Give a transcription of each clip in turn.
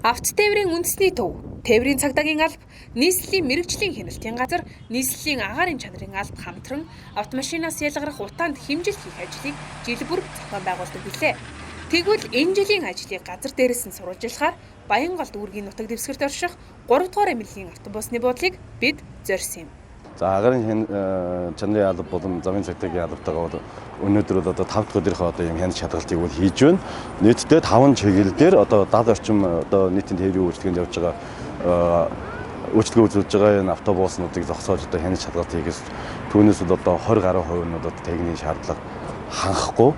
Авто тээврийн үндэсний төв, тээврийн цагдаагийн алба, нийслэлийн мэрэгжлийн хяналтын газар, нийслэлийн агаарын чанарын алба хамтран автомашинаас ялгарах утаанд хэмжил хийх ажлыг жил бүр зохион байгуулдаг билээ. Тэгвэл энэ жилийн ажлыг газар дээрээс нь сурвалжлахаар Баянгол дүүргийн нутаг дэвсгэрт орших 3 дугаар эмнэлгийн автобусны буудлыг бид зорьсон юм. За агаарын чанарын алба болон замын цагдаагийн албатайгаа өнөөдөр бол 5 дахь өдрийнхөө ийм хяналт шалгалтыг хийж байна. Нийтдээ 5 чиглэлээр 70 орчим нийтийн тээврийн үйлчлэгэнд явж байгаа үйлчлэгээ үзүүлж байгаа энэ автобуснуудыг зогсоож хяналт шалгалт хийгээс түүнээс бол 20 гаруй хувь нь техникийн шаардлага хангахгүй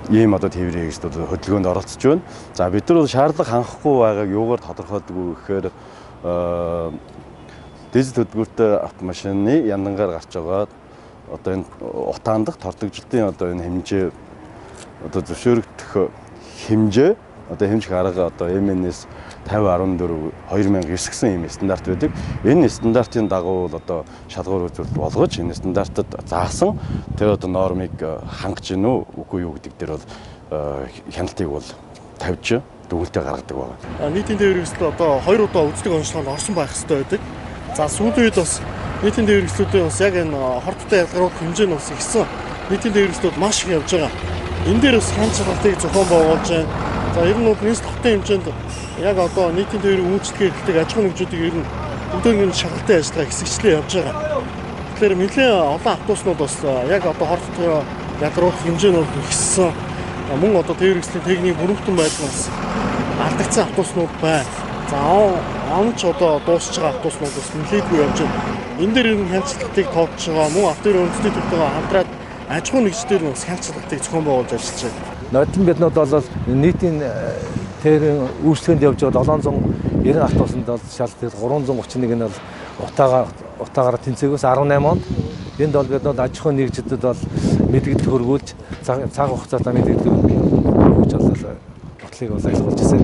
ийм тээврийн хэрэгсүүд хөдөлгөөнд оролцож байна. За бид нар шаардлага хангахгүй байгааг юугаар тодорхойлдог вэ гэхээр дизель хөдөлгөөртэй автомашины яндангаар гарч байгаа энэ утаандах тортогжлтын энэ хэмжээ зөвшөөрөгдөх хэмжээ хэмжих арга МНС 5014 2009 гэсэн ийм стандарт байдаг. Энэ стандартын дагуу шалгуур үзүүлэлт болгож энэ стандартад заасан тэр нормыг хангаж гин үү үгүй юу гэдэг дээр бол хяналтыг бол тавьж дүгнэлтээ гаргадаг байна. Нийтийн тээврийн хэрэгсэл 2 удаа үзлэг онцлогоонд орсон байх хэрэгтэй байдаг. За сүүлийн үед бас нийтийн тээврийн хэрэгслүүдийн бас яг энэ хордтой ялгаруулах хэмжээ нь бас ихсэн. Нийтийн тээврийн хэрэгслүүд маш их явж байгаа. Энэ дээр бас хяналт шалгалтыг зохион байгуулж байна. За ер нь нийслэл хотын хэмжээнд яг нийтийн тээврийн үйлчлэгээ эрхлэх аж ахуйн нэгжүүдийг ер нь бүгдийн шалгалтын ажиллагаа хэсэгчлээ явж байгаа. Тэгэхээр нэлээд олон автобуснууд бас яг хордтой ялгаруулах хэмжээ нь ихссэн. Мөн тээврийн хэрэгслийн техникийн бүрэлдэхүүн байдал бас алдагдсан автобуснууд байна. За онч дуусж байгаа автобуснууд бас нэлээдгүй явж байна. Энэ дээр ер нь хяналт шалгалтыг тоогдож байгаа. Мөн автомобилийн үндэсний төвтэйгээ хамтраад аж ахуйн нэгжлэр бас хяналт шалгалтыг зохион байгуулж ажиллаж байна. Нодлон биднүүд бол нийтийн тээврийн үйлчлэгэнд явж байгаа 790 автобусанд бол шалгалт 331 нь бол утаагаар тэнцээгөөс 18 онд энд бол биднүүд аж ахуйн нэгжүүдэд бол мэдээлэл хөргүүлж цаг хугацаатаа мэдээлэл өгч бодлыг бол айлгуулж ирсэн.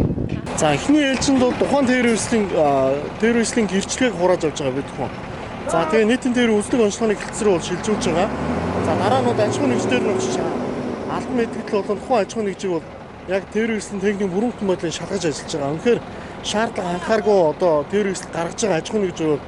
За эхний ээлжинд бол тухайн тээврийн үйлчлэгийн гэрчлэгийг хурааж авч байгаа бид хүн. За тэгээ нийтийн тээврийн үйлчлэг онцлогооны хэлцээрээ бол шилжүүлж байгаа. За дараа нь аж ахуйн нэгжлэр нь албан мэдээлэл болон тухайн аж ахуйн нэгжийг бол яг тээврийн үйлчлэгийн техникийн бүрэлдэхүүн байдлыг шалгаж ажиллаж байгаа. Үнэхээр шаардлага анхааргүй тээврийн үйлчлэг гаргаж байгаа аж ахуйн нэгжүүд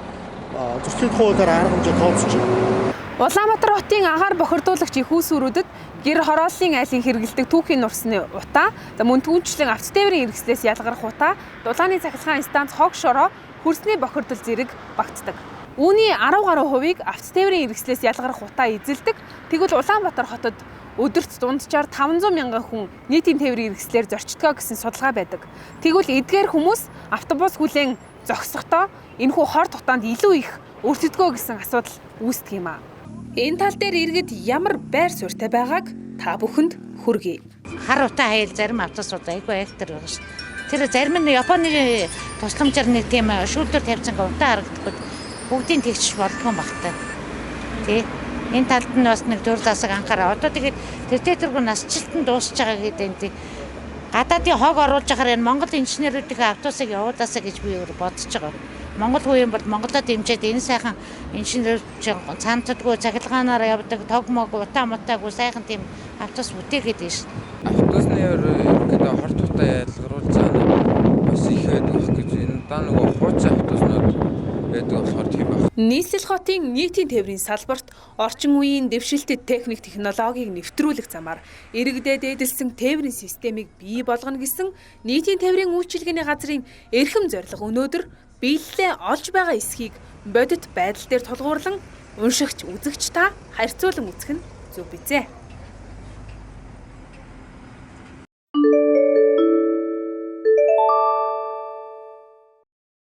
зөрчлийн тухайгаар арга хэмжээ тооцож байна. Улаанбаатар хотын агаар бохирдуулагч их үүсвэрүүдэд гэр хорооллын айлын хэрэгэлдэг түүхийн нурсны утаа, мөн түүнчлэн авто тээврийн хэрэгслээс ялгарх утаа, дулааны цахилгаан станц хог шороо, хөрсний бохирдол зэрэг багтдаг. Үүний 10 гаруй хувийг авто тээврийн хэрэгслээс ялгарх утаа эзэлдэг. Тэгвэл Улаанбаатар хотод өдөрт дунджаар 500 мянган хүн нийтийн тээврийн хэрэгслээр зорчдгоо гэсэн судалгаа байдаг. Тэгвэл эдгээр хүмүүс автобус хүлээн зогсохдоо энэхүү хорт утаанд илүү их өртөдгөө гэсэн асуудал үүсдэг юм аа. Энэ тал дээр иргэд ямар байр суурьтай байгааг та бүхэнд хүргэе. Хар утаа хаял зарим автобусууд айгүй айхтар байгаа шүү. Тэр зарим нь Японы тусламжаар нэг тийм шүүлтүр тавьсан утаа харагдахгүй бүгдийн тэгчих болгоом багтай. Тэ энэ талд нь бас нэг төр засаг анхаараа. Одоо тэгээд тэртээ насжилтанд дуусч байгаа гэдэг энэ гадаадын хог оруулж байхаар энэ Монгол инженерүүдийн автобусыг явуулаасаа гэж би бодож байгаа. Монгол хүн бол Монголд дэмжиж энэ сайхан инженер цаантдаггүй цахилгаанаар явдаг тогмог утаа мутаагүй сайхан тийм автобус бүтээгээд байна шүү. Автобусны ерөөдөө хорт утаа ялгаруулж байгаа бас их байдаг гэж энэ нөгөө хуучин автобуснууд байдаг болохоор тийм байна. Нийслэл хотын нийтийн тээврийн салбарт орчин үеийн дэвшилтэд техник технологиг нэвтрүүлэх замаар иргэдэд эдэлсэн тээврийн системийг бий болгоно гэсэн нийтийн тээврийн үйлчилгээний газрын эрхэм зорилго өнөөдөр биелэлээ олж байгаа эсхийг бодит байдал дээр тулгуурлан уншигч үзэгч та харьцуулан үзэх нь зөв бизээ.